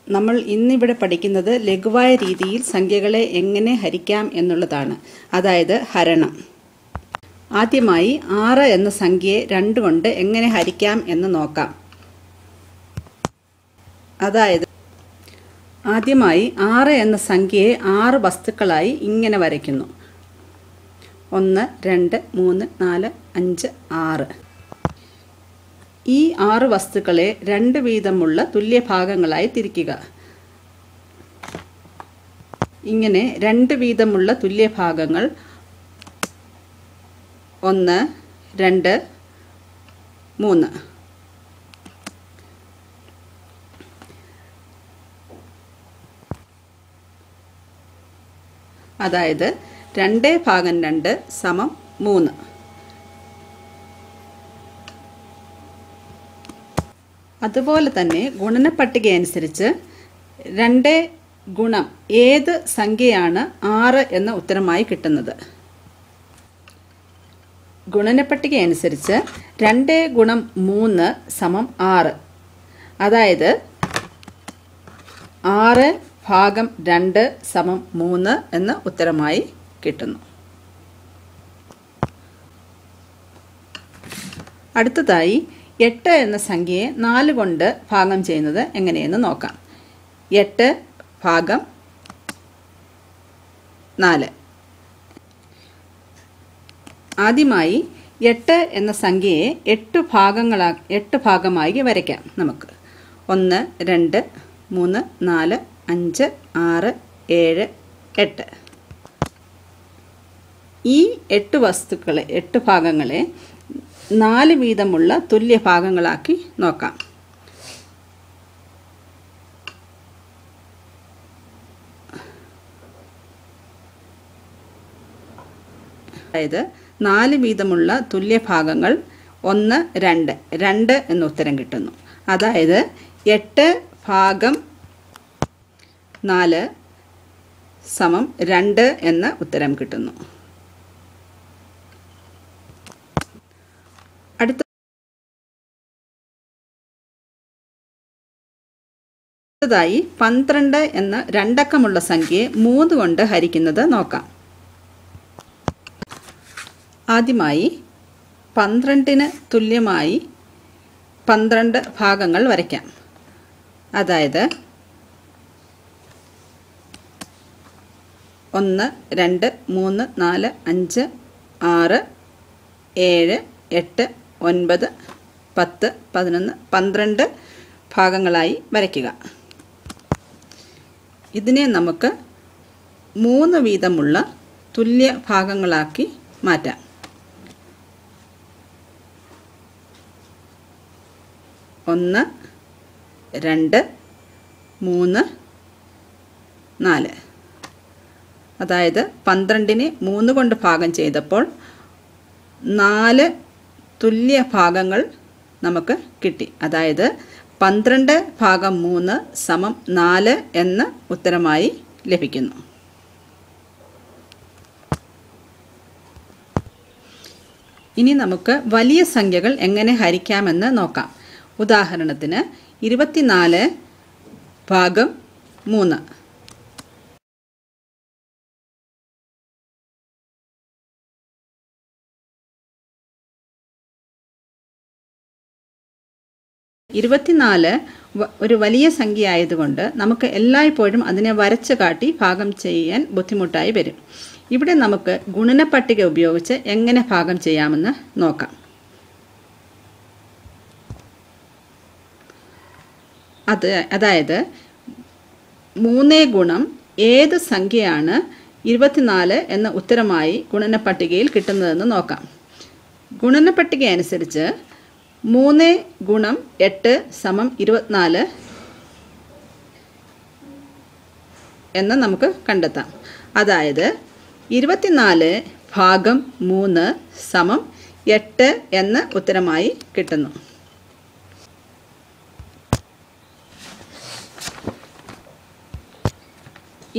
നമ്മൾ ഇന്നിവിടെ പഠിക്കുന്നത് ലഘുവായ രീതിയിൽ സംഖ്യകളെ എങ്ങനെ ഹരിക്കാം എന്നുള്ളതാണ്, അതായത് ഹരണം. ആദ്യമായി 6 എന്ന സംഖ്യയെ 2 കൊണ്ട് എങ്ങനെ ഹരിക്കാം എന്ന് നോക്കാം. അതായത് ആദ്യമായി 6 എന്ന സംഖ്യയെ 6 വസ്തുക്കളായി ഇങ്ങനെ വരയ്ക്കുന്നു. 1, 2, 3, 4, 5, 6. ഈ 6 വസ്തുക്കളെ 2 വീതമുള്ള തുല്യ ഭാഗങ്ങളായി തിരിക്കുക. ഇങ്ങനെ 2 വീതമുള്ള തുല്യ ഭാഗങ്ങൾ 1, 2, 3. അതായത് 2/2 സമം 3. അതുപോലെ തന്നെ ഗുണനപ്പട്ടിക അനുസരിച്ച് 2 ഗുണം ഏത് സംഖ്യയാണ് 6 എന്ന ഉത്തരമായി കിട്ടുന്നത്. ഗുണനപ്പട്ടിക അനുസരിച്ച് 2 ഗുണം 3 സമം 6. അതായത് 6/2 സമം 3 എന്ന ഉത്തരമായി കിട്ടുന്നു. അടുത്തതായി 8 എന്ന സംഖ്യയെ 4 കൊണ്ട് ഭാഗം ചെയ്യുന്നത് എങ്ങനെയെന്ന് നോക്കാം. 8/4. ആദ്യമായി 8 എന്ന സംഖ്യയെ 8 ഭാഗമായി വരയ്ക്കാം. നമുക്ക് 1, 2, 3, 4, 5, 6, 7, 8. ഈ 8 ഭാഗങ്ങളെ 4 വീതമുള്ള തുല്യ ഭാഗങ്ങളാക്കി നോക്കാം. അതായത് 4 വീതമുള്ള തുല്യ ഭാഗങ്ങൾ 1, 2, 2 എന്ന ഉത്തരം കിട്ടുന്നു. അതായത് 8/4 സമം 2 എന്ന ഉത്തരം കിട്ടുന്നു. അടുത്തതായി 12 എന്ന 2 അക്കമുള്ള സംഖ്യയെ 3 കൊണ്ട് ഹരിക്കുന്നത് നോക്കാം. ആദ്യമായി 12ന് തുല്യമായി 12 ഭാഗങ്ങൾ വരയ്ക്കാം. അതായത് 1, 2, 3, 4, 5, 6, 7, 8, 9, 10, 11, 12 ഭാഗങ്ങളായി വരയ്ക്കുക. ഇതിനെ നമുക്ക് 3 വീതമുള്ള തുല്യ ഭാഗങ്ങളാക്കി മാറ്റാം. 1, 2, 3, 4. അതായത് 12നെ 3 കൊണ്ട് ഭാഗം ചെയ്തപ്പോൾ 4 തുല്യ ഭാഗങ്ങൾ നമുക്ക് കിട്ടി. അതായത് 12/3 സമം 4 എന്ന ഉത്തരമായി ലഭിക്കുന്നു. ഇനി നമുക്ക് വലിയ സംഖ്യകൾ എങ്ങനെ ഹരിക്കാമെന്ന് നോക്കാം. ഉദാഹരണത്തിന് 24/3. ഒരു വലിയ സംഖ്യ ആയതുകൊണ്ട് നമുക്ക് എല്ലായ്പ്പോഴും അതിനെ വരച്ച് കാട്ടി ഭാഗം ചെയ്യാൻ ബുദ്ധിമുട്ടായി വരും. ഇവിടെ നമുക്ക് ഗുണനപ്പട്ടിക ഉപയോഗിച്ച് എങ്ങനെ ഭാഗം ചെയ്യാമെന്ന് നോക്കാം. അതായത് 3 ഗുണം ഏത് സംഖ്യയാണ് 24 എന്ന ഉത്തരമായി ഗുണനപ്പട്ടികയിൽ കിട്ടുന്നതെന്ന് നോക്കാം. ഗുണനപ്പട്ടിക അനുസരിച്ച് 3 ഗുണം 8 സമം 24 എന്ന് നമുക്ക് കണ്ടെത്താം. അതായത് 24/3 സമം 8 എന്ന ഉത്തരമായി കിട്ടുന്നു.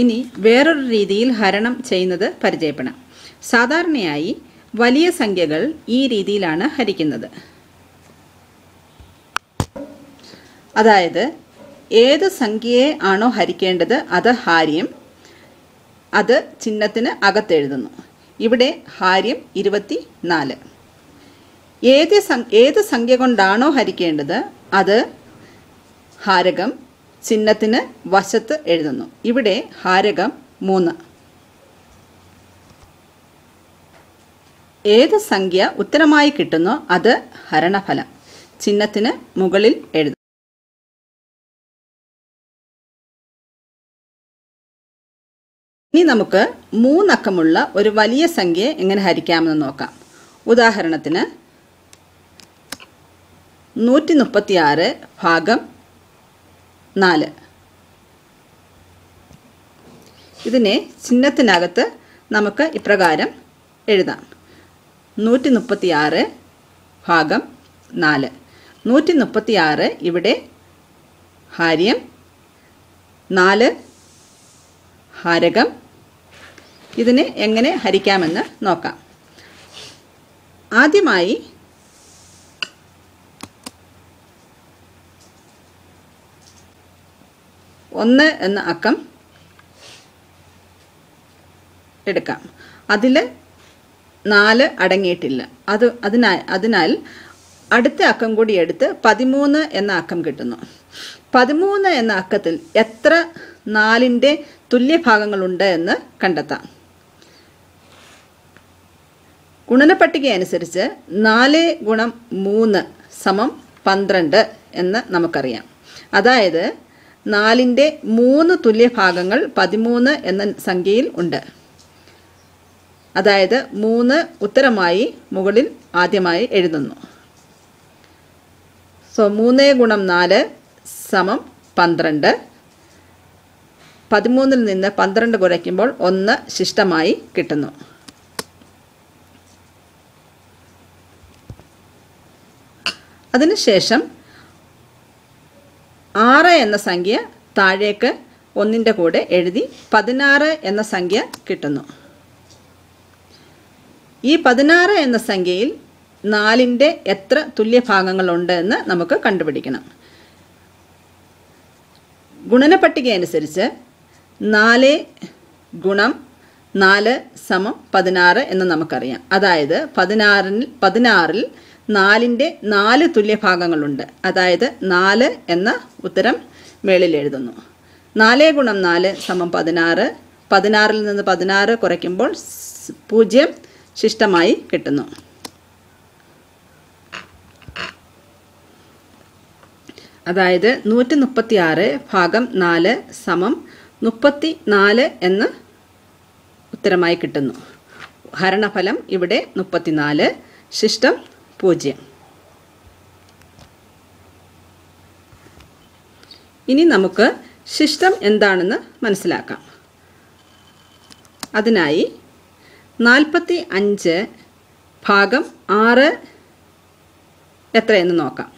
ഇനി വേറൊരു രീതിയിൽ ഹരണം ചെയ്യുന്നത് പരിചയപ്പെടാം. സാധാരണയായി വലിയ സംഖ്യകൾ ഈ രീതിയിലാണ് ഹരിക്കുന്നത്. അതായത് ഏത് സംഖ്യയെ ആണോ ഹരിക്കേണ്ടത് അത് ഹാര്യം, അത് ചിഹ്നത്തിന് അകത്തെഴുതുന്നു. ഇവിടെ ഹാര്യം 24. ഏത് സംഖ്യ കൊണ്ടാണോ ഹരിക്കേണ്ടത് അത് ഹാരകം, ചിഹ്നത്തിന് വശത്ത് എഴുതുന്നു. ഇവിടെ ഹാരകം 3. ഏത് സംഖ്യ ഉത്തരമായി കിട്ടുന്നോ അത് ഹരണഫലം, ചിഹ്നത്തിന് മുകളിൽ എഴുതുന്നു. ഇനി നമുക്ക് 3 അക്കമുള്ള ഒരു വലിയ സംഖ്യയെ എങ്ങനെ ഹരിക്കാമെന്ന് നോക്കാം. ഉദാഹരണത്തിന് 136 ഭാഗം 4. ഇതിനെ ചിഹ്നത്തിനകത്ത് നമുക്ക് ഇപ്രകാരം എഴുതാം: 136 ഭാഗം 4. 136 ഇവിടെ ഹാര്യം, 4 ഹാരകം. ഇതിനെ എങ്ങനെ ഹരിക്കാമെന്ന് നോക്കാം. ആദ്യമായി 1 എന്ന അക്കം എടുക്കാം. അതിൽ 4 അടങ്ങിയിട്ടില്ല. അതിനാൽ അടുത്ത അക്കം കൂടി എടുത്ത് 13 എന്ന അക്കം കിട്ടുന്നു. 13 എന്ന അക്കത്തിൽ എത്ര 4ൻ്റെ തുല്യഭാഗങ്ങളുണ്ട് എന്ന് കണ്ടെത്താം. ഗുണനപ്പട്ടിക അനുസരിച്ച് 4 ഗുണം 3 സമം 12 എന്ന് നമുക്കറിയാം. അതായത് 4ൻ്റെ 3 തുല്യഭാഗങ്ങൾ 13 എന്ന സംഖ്യയിൽ ഉണ്ട്. അതായത് 3 ഉത്തരമായി മുകളിൽ ആദ്യമായി എഴുതുന്നു. 3 ഗുണം 4 സമം 12. 13ൽ നിന്ന് 12 കുറയ്ക്കുമ്പോൾ 1 ശിഷ്ടമായി കിട്ടുന്നു. അതിനുശേഷം 6 എന്ന സംഖ്യ താഴേക്ക് 1ൻ്റെ കൂടെ എഴുതി 16 എന്ന സംഖ്യ കിട്ടുന്നു. ഈ 16 എന്ന സംഖ്യയിൽ 4ൻ്റെ എത്ര തുല്യഭാഗങ്ങളുണ്ട് എന്ന് നമുക്ക് കണ്ടുപിടിക്കണം. ഗുണനപ്പട്ടിക അനുസരിച്ച് 4 ഗുണം 4 സമം 16 എന്ന് നമുക്കറിയാം. അതായത് 16ൽ 4ൻ്റെ 4 തുല്യഭാഗങ്ങളുണ്ട്. അതായത് 4 എന്ന ഉത്തരം മേളിൽ എഴുതുന്നു. 4 ഗുണം 4 സമം 16. 16ൽ നിന്ന് 16 കുറയ്ക്കുമ്പോൾ 0 ശിഷ്ടമായി കിട്ടുന്നു. അതായത് 136 ഭാഗം 4 സമം 34 എന്ന് ഉത്തരമായി കിട്ടുന്നു. ഹരണഫലം ഇവിടെ 34, ശിഷ്ടം 0. ഇനി നമുക്ക് ശിഷ്ടം എന്താണെന്ന് മനസ്സിലാക്കാം. അതിനായി 45 ഭാഗം 6 എത്രയെന്ന് നോക്കാം.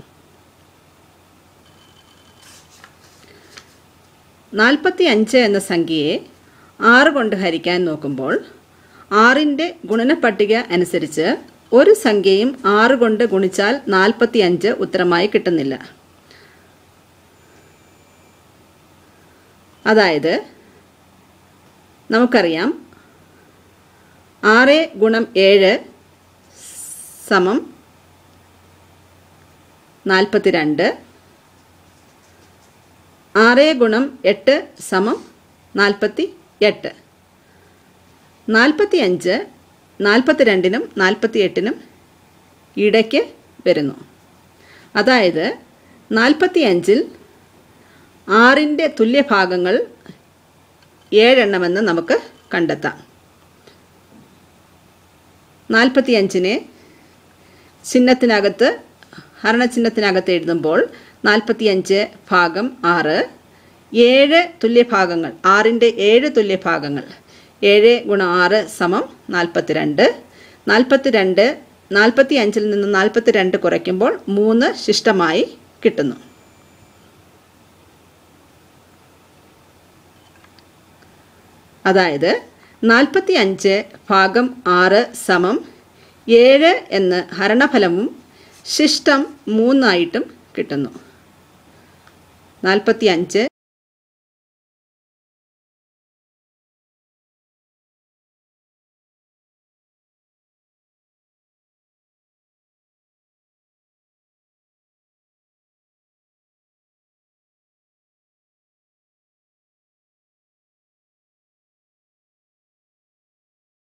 45 എന്ന സംഖ്യയെ 6 കൊണ്ട് ഹരിക്കാൻ നോക്കുമ്പോൾ 6ൻ്റെ ഗുണനപ്പട്ടിക അനുസരിച്ച് ഒരു സംഖ്യയും 6 കൊണ്ട് ഗുണിച്ചാൽ 45 ഉത്തരമായി കിട്ടുന്നില്ല. അതായത് നമുക്കറിയാം 6 ഗുണം 7 സമം 42. 6 ഗുണം 8 സമം 48. 45 42നും 48നും ഇടയ്ക്ക് വരുന്നു. അതായത് 45ൽ 6ൻ്റെ തുല്യഭാഗങ്ങൾ 7 എണ്ണമെന്ന് നമുക്ക് കണ്ടെത്താം. 45നെ ചിഹ്നത്തിനകത്ത് ഹരണചിഹ്നത്തിനകത്ത് എഴുതുമ്പോൾ 45 ഭാഗം 6, 7 തുല്യഭാഗങ്ങൾ, 6ൻ്റെ 7 തുല്യഭാഗങ്ങൾ, 7 ഗുണം 6 സമം 42. 45ൽ നിന്ന് 42 കുറയ്ക്കുമ്പോൾ 3 ശിഷ്ടമായി കിട്ടുന്നു. അതായത് 45 ഭാഗം 6 സമം 7 എന്ന് ഹരണഫലവും ശിഷ്ടം 3 ആയിട്ടും കിട്ടുന്നു. 45